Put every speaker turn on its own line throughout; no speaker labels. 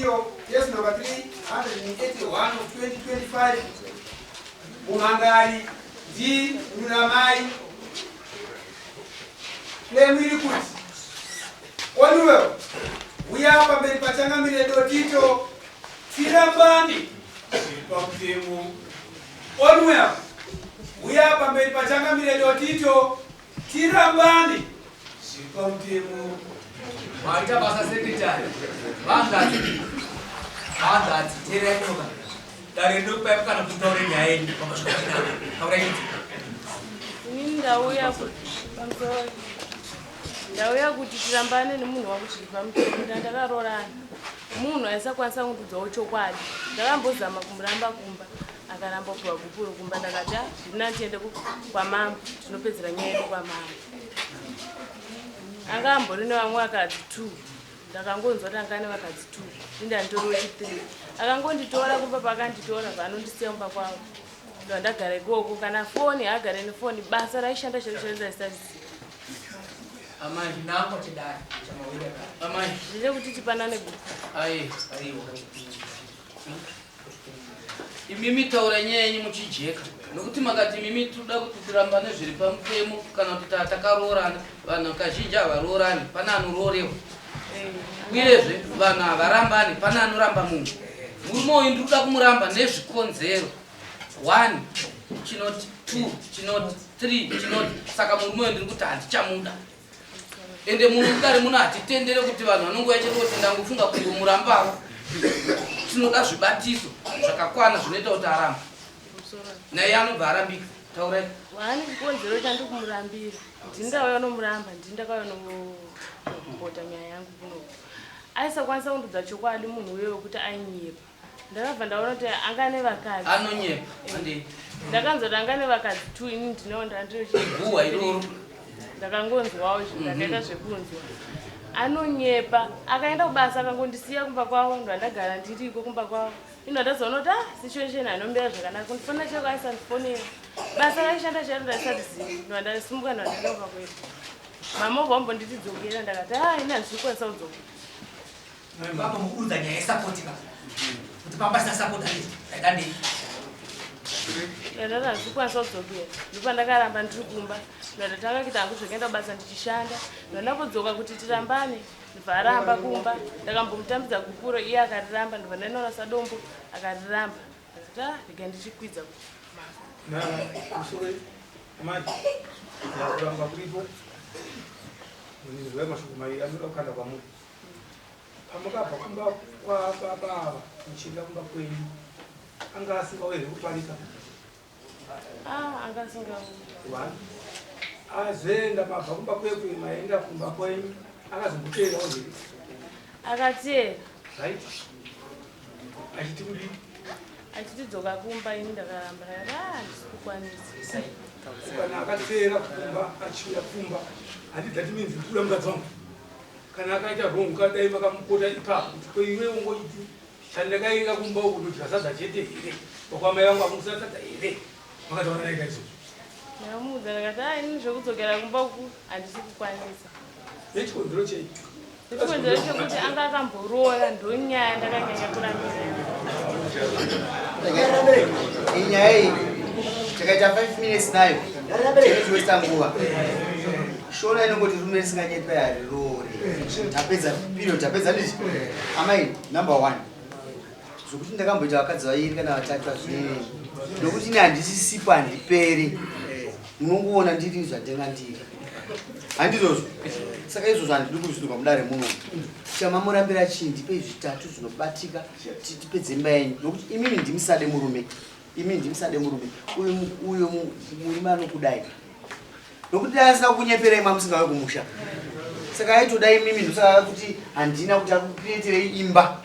appeal, case number 381 of 2025, Mungangari D. Nulamai. Claim report. Well, we are Pamberi Pachangamire Dotito, Tirambani, Silpamtemu. Well, we are Pamberi Pachangamire Dotito, Tirambani, Silpamtemu.
Maita basa secretary. Banda Tirekuka. Dari lu pep kana putori nyai kama shukina. Kaurei.
Ndauya pamsoro. Ndauya kuti Tirambani ni munhu wakuchipa mutenda ndakarorana. Munhu aisakwanisa kundudzawo chokwadi. Ndakambozama kumuramba kumba. Akaramba kuwa kupuro kumba ndakati ndina tiende kwa mambo. Tinopedzera nyaya yedu kwa mambo. Akambori nevamwe vakadzi 2. Ndakangonzwa kuti anga nevakadzi 2. Inda ndoro 3. Akangonditora kumba pakanditora vanondisiya kumba kwavo. Ndo ndagara ikoko kana foni agare nefoni basa raishanda chaicho isati.
Amai nango tidai chamawira. Amai
Ndile kuti tipanane gupu.
Ai, ariwo. Imimi taura nyenyi muchijeka. Nokuti makati mimi tuda kuti tirambane zviri pamutemo kana kuti takarorana vanhu kazhinji avarorani pana anororewa. Uyezve vanhu avarambani pana anoramba munhu. Murume uyu ndikuda kumuramba nezvikonzero. 1 chinoti 2 chinoti 3 chinoti saka murume uyu ndiri kuti handichamuda. Ende munhu kudare muno hatitendere kuti vanhu vanongouya chete kuti ndangofunga kungomurambawo. Tinoda zvibatiso zvakakwana zvinoita kuti aramba. Naye anobva arambika. Taurai.
Wani chikonzero chandi kumurambira. Ndindauya nomuramba, ndindakauya nombota nyaya yangu kuno. Aisakwanisa kundudza chokwadi munhu uyoyo kuti ainyepa. Ndakabva ndaona kuti anga nevakadzi.
Anonyepa. Ande.
Ndakanzwa kuti anga nevakadzi 2 ini ndinoona
Guwa iroro.
Ndakangonzwawo zvakaita zvekunzwa. Anonyepa, akaenda kubasa akangondisiya kumba kwavo, ndo ndagara ndiriko kumba kwavo. Ino ndazoona kuti situation anombera zvakanaka, kundifona cheko aisandifonera. Basa raishanda chero ndaisatizivi, ndo ndasimuka ndo ndaenda kumba kwedu. Mama wambondidzokera ndakati ina ndikwanisa kudzoka.
Baba mukuudza nyaya yesapotika. Kuti pambasa sapota ndakandi.
Ndakati ndikwanisa kudzokera. Ndipo ndakaramba ndiri kumba. Ndatanga kuti hangu zvakaenda kubasa ndichishanda. Ndakapodzoka kuti tirambane. Ndvaramba kumba. Ndakambomutambidza gukuro iye akariramba. Ndibva ndainoona sadombo akariramba. Ndakati ndika ndichikwidza kuti.
Na usore maji. Kuramba kuripo. Munizwe mashukumai amira kukanda kwa munhu. Pamukabva kumba kwa baba muchinda kumba kwenyu. Anga asingawezi kuparika.
Anga asingawe.
Azenda mabva kumba kwekwe maenda kumba kwenyu. Akazomutera ozeri.
Akatera.
Right? Achiti kudi.
Achitidzoka kumba ini ndakaramba ndisikukwanisa.
Kana akatera kumba achiuya kumba. Handidati minzi kula mukadzonga. Kana akaita wrong kadai vakamukota ipapo kuti iwe ungoiti chandakainga kumba uku kuti kasadza chete here wakwamai vangu vamukusadza here makataona naika izvozvo
ndamuudza ndakati ini zvekudzokera kumba uku handisi kukwanisa.
Nechikonzero chei?
Chikonzero chekuti anga akamborora ndonyaya ndakanyanya kurambira.
Inyaya iyi takaita 5 minutes nayo tinozoisa nguva. Shona inongoti rume risinganyepa yarirore. Tapedza period tapedza ndichi. Amai number 1. Zvokuti ndakamboita vakadzi vairi kana vatatu zvine. Nokuti ine handisisipo handiperi. Munongoona ndiri zvandingandiri. Handizvozvo. Saka izvozvo handidi kuzviduka mudare muno. Chamamurambira chii ndipe zvitatu zvinobatika tipedze imba yenyu. Nokuti imini ndimusade murume. Imini ndimusade murume. Uyo murume anokudai. Nokuti asina kunyepera imwe musingauye kumusha. Saka aitodai mimi ndosaka kuti handina kuti akukuitirei imba.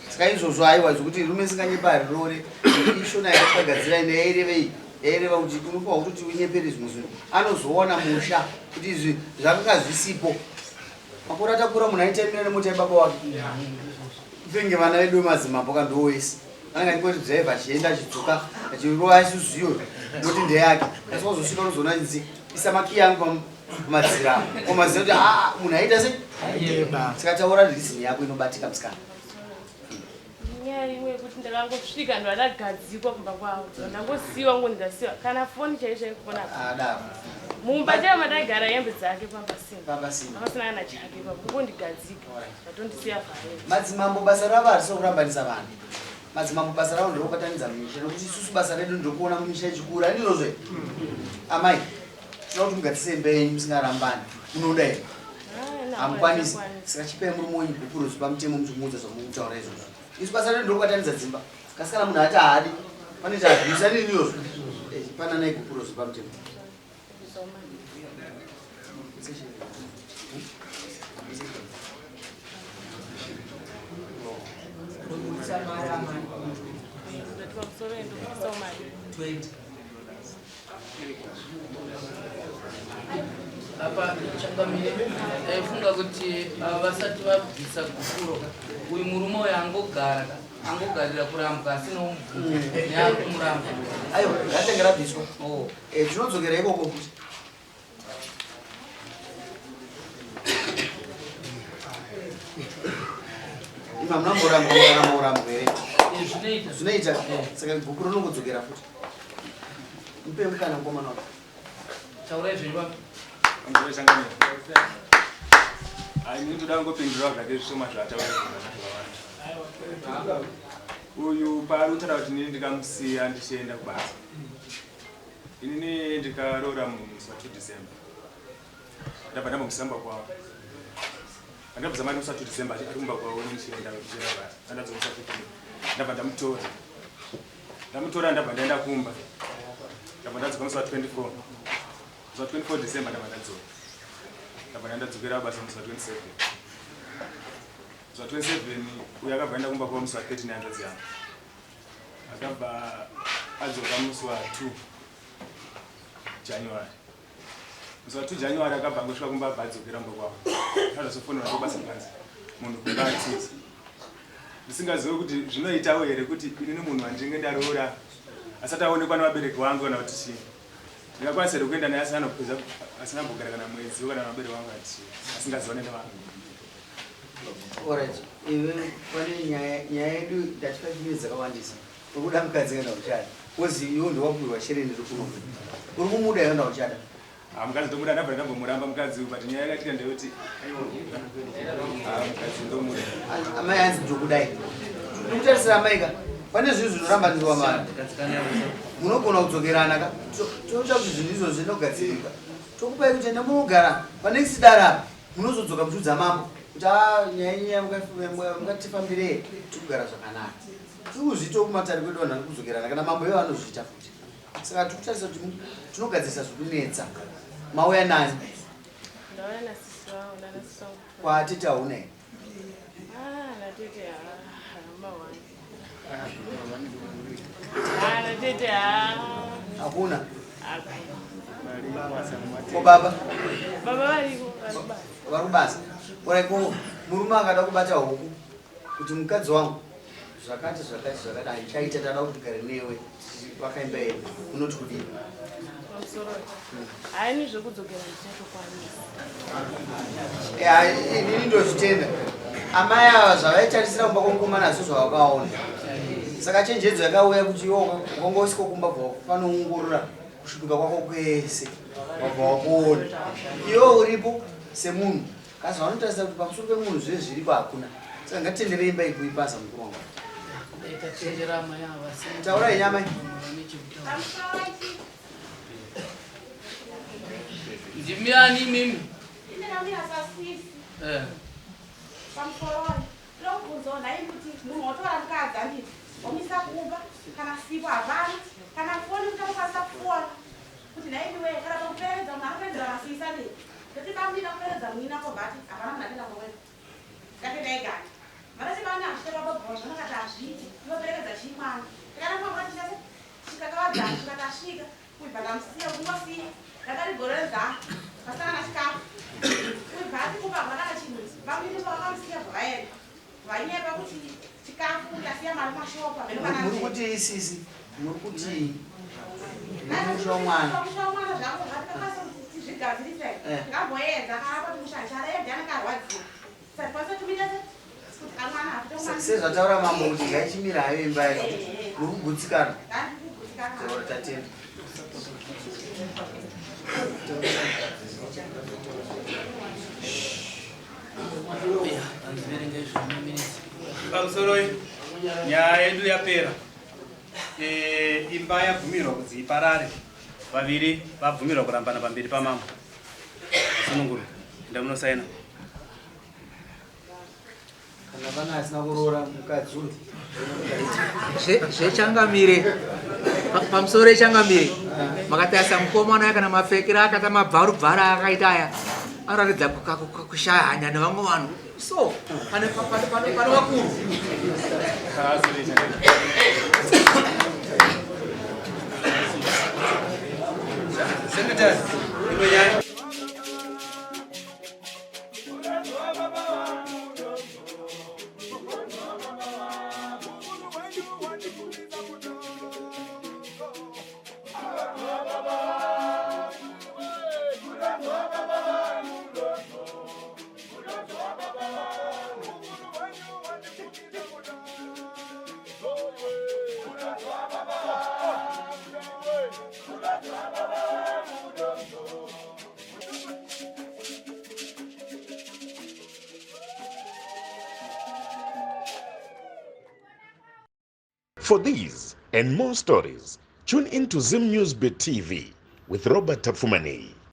Saka izvozvo aiwa zvokuti rume singanyepa rirore. Ishona yakagadzira ine yaireva kuti unofanwa kuti unyepere zvimwe zvinhu. Anozoona musha kuti izvi zvakanga zvisipo. Makore atakura munhu aitaimira nemota yebaba wake. Venge vana vedu vemadzimambo kandowese. Anga ndikoti driver achienda achidzoka achirova isuzuyo moti ndeyake. Asi wazosvika unozoona nzi isamaki yangu pamadzira. Komaziva kuti munhu aita sei? Sikataura rizini yako inobatika musikana.
imwe yekuti ndakangosvika ndo adagadzikwa kumba kwavo ndangosiyiwa ngo ndasiwa kana foni chaisha kufona mumba chaivo madagara hembe dzake pambasina apasina kana chake pakungondigadzika atondisiya vhae
madzimambo basa ravo harisi kurambanisa vanhu madzimambo basa ravo ndokubatanidza mumisha nokuti isusu basa redu ndokuona mumisha ichikura andinozve amai tinoda kuti mugatisembei musingarambani munoda here hamukwanisi saka chipai murume wenyu bhukurozi pamutemo muchimuudza zvamukutaura izvozvo isu basa redu ndokubatanidza dzimba kasi kana munhu ati haadi pane chaabvisa niniyozvo pananai bhukurozi pamutemo
apa changamire funga kuti vasati vabvisa gukuro uyu murume uyu angogarira kurambwa asina umubvunzo neakumuramba
aiwa ratenge rabviswa tinodzokera ikoko kuti ima munamboramba here zvinoita saka gukuro rinongodzokera futi mupe mukana mukomana wako
taurai zvenyu
ini ndoda kungopindura zvake zvishoma zvataura uyu paari kutaura kuti nini ndikamusiya ndichienda kubasa inini ndikaroora musi wa2 December ndabva ndambomusamba kwavo andabva mari musi wa2 December ari kumba kwavo ndichienda basa andadzomusa kuti ndabva ndamutora ndabva ndaenda kumba ndabva ndadzoka musi wa24 December ndabva ndadzoka ndabva ndadzokera basa musi wa27 uyu akabva enda kumba kwavo musi wa13 hanzvadzi yangu akabva adzoka musi wa2 January musi wa2 January akabva angosvika kumba abva adzokera mba kwavo azvasofonera ndobasa panzi munhu kumba atizi ndisingazivi kuti zvinoitawo here kuti inini munhu wandinge ndaroora asati aonekwa nevabereki vangu kana kuti chii ndingakwanisa here kuenda naye asina mbogara kana mwedzi kana vabereki vangu asingazione nevanhu.
Alright, iwe pane nyaya yedu ndati 5 minutes dzakawandisa ukuda mukadzi kana uchada kozi iwe ndowapuirwa shere ndirikuno uri kumuda kana uchada
mukadzi ndomuda ndabva ndambomuramba mukadzi but nyaya yakatika ndeyoti mukadzi ndomuda
amai hanzi ndokudai ndikutarisira amaika pane zvinhu zvinorambanirwa mari munogona kudzokerana ka tinoita kuti zvinhu izvo zvinogadzirika tokupai kuti enda munogara panext dara munozodzoka muchiudza mambo kuti nyaya mukatifambire tikugara zvakanaka tikuzviita kumatari kwedu vanhu vari kudzokerana kana mambo ivo anozviita futi saka tikutarisa kuti tinogadzirisa zvokunetsa mauya nani kwatete haunai hakuna ko baba vari kubasa oraiko murume akada kubata huku kuti mukadzi wangu zvakati haichaita tada kuti gare newe vakaimba here unoti kudii
haini zvekudzokera
ndichatokwanisa inini ndozvitenda amai ava zvavaitarisira kumba kwomukomana nazo zvavakaona saka chenjedzo yakauya kuti wanga usiko kumba panoongorora kusvika kwako kwese wabva wakuona iwe uripo semunhu kasi vanotarisa kuti pamusoro pemunhu zvive zviripo hakuna saka ngatitenderei imba ikuipasa mukuru wangu taurai nyamai
ndimiani mimi
omisa kumba kana sipo havana kana foni utakukwanisa kufona kuti naidiwe kana pakuperedza munhu anoperedza masisane kuti bamina kuperedza mwina kobati hapana munhu atenda kwowena ngatendaigani marativana achitepababhora zvanakati hazviti inoperekedza chimwana kana kwamati chase chikakavadzana chikatasvika kuibvadamusiya kungosiya ndakati gore renzana pasangana chikafu kuibvati kumba mwanaka chinhu bamini vakamusiya zvavaenda vanyepa kuti chikafu ndasiya mari mashopa
muri kuti isisi muri kuti musha mwana
zvangu zvigadzirisa ngamboedza kana kuti mushanjara yega anakarwadziwa sati kwanisa tumidese kuti amwana afite
sezvataura mambo kuti ngaichimira hayo imba iyo uri kugutsikana
ndandikugutsikana
tatenda
pamusoro nyaya yedu yapera. Imba yabvumirwa kuti iparare, vaviri vabvumirwa kurambana pamberi pamambo. Sununguru ndamunosaina
kana vana asina kuroora mukadzi uyu
zvechangamire pamusoro echangamire makatarisa mukomana kana mapfekero akata mabvarubvara akaita aya anoratidza kushaya hanya nevamwe vanhu so pane vakuru
Secretary, imenyaya.
For these and more stories, tune in to Zim News Bit TV with Robert Tafumani.